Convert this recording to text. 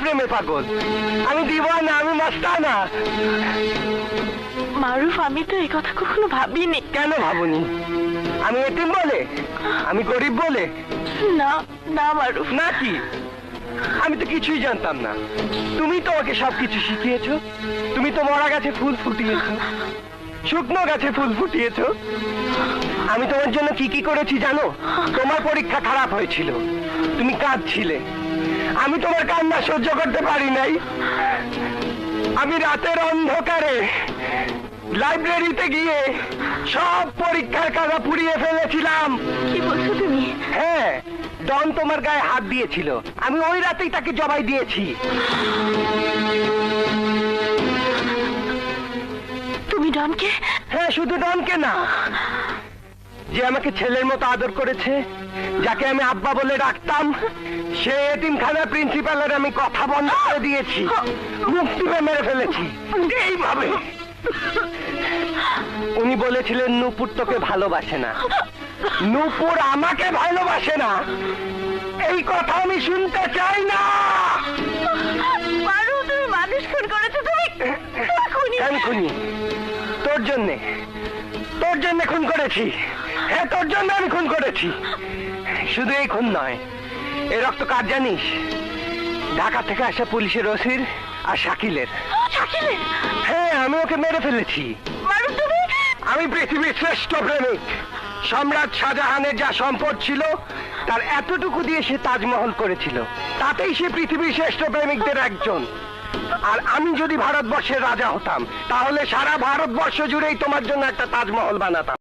প্রেমে পাগল। আমি দিওয়ানা, আমি মাস্তানা। মারুফ, আমি তো এই কথা কখনো ভাবিনি। কেন ভাবনি? আমি এতিম বলে? আমি গরিব বলে? না না মারুফ। না কি? আমি তো কিছুই জানতাম না। তুমি তো আমাকে সবকিছু শিখিয়েছো। তুমি তো মরা গাছে ফুল ফুটিয়েছো, শুকনো গাছে ফুল ফুটিয়েছো। আমি তোমার জন্য কি কি করেছি জানো? তোমার পরীক্ষা খারাপ হয়েছিল, তুমি কাঁদছিলে। আমি তোমার কান্না সহ্য করতে পারি নাই। আমি রাতের অন্ধকারে লাইব্রেরিতে গিয়ে সব পরীক্ষার কাগজ পুড়িয়ে ফেলেছিলাম। কি বলছো তুমি? হ্যাঁ, ডন তোমার গায়ে হাত দিয়েছিল, আমি ওই রাতেই তাকে জবাই দিয়েছি। তুমি ডনকে? হ্যাঁ, শুধু ডনকে না, যে আমাকে ছেলের মতো আদর করেছে, যাকে আমি আব্বা বলে ডাকতাম, সে এতিমখানার প্রিন্সিপালের আমি কথা বন্ধ করে দিয়েছি, মুখ টিপে মেরে ফেলেছি এইভাবে। উনি বলেছিলেন নূপুর তোকে ভালোবাসে না, নূপুর আমাকে ভালোবাসে না। এই কথা আমি শুনতে চাই না। মারুফ, তুমি মানুষ খুন করেছো। তুমি কেন খুনি? তোর জন্যে, তোর জন্য খুন করেছি। হ্যাঁ, তোর জন্য আমি খুন করেছি। শুধু এই খুন নয়, এই রক্ত কার জানিস? ঢাকা থেকে আসা পুলিশের ওসির আর শাকিলের। শাকিলের? হ্যাঁ, আমি ওকে মেরে ফেলেছি। মারুফ, তুমি? আমি পৃথিবীর শ্রেষ্ঠ প্রেমিক। সম্রাট শাহজাহানের যা সম্পদ ছিল তার এতটুকু দিয়ে সে তাজমহল করেছিল, তাতেই সে পৃথিবীর শ্রেষ্ঠ প্রেমিকদের একজন। আর আমি যদি ভারতবর্ষের রাজা হতাম, তাহলে সারা ভারতবর্ষ জুড়েই তোমার জন্য একটা তাজমহল বানাতাম।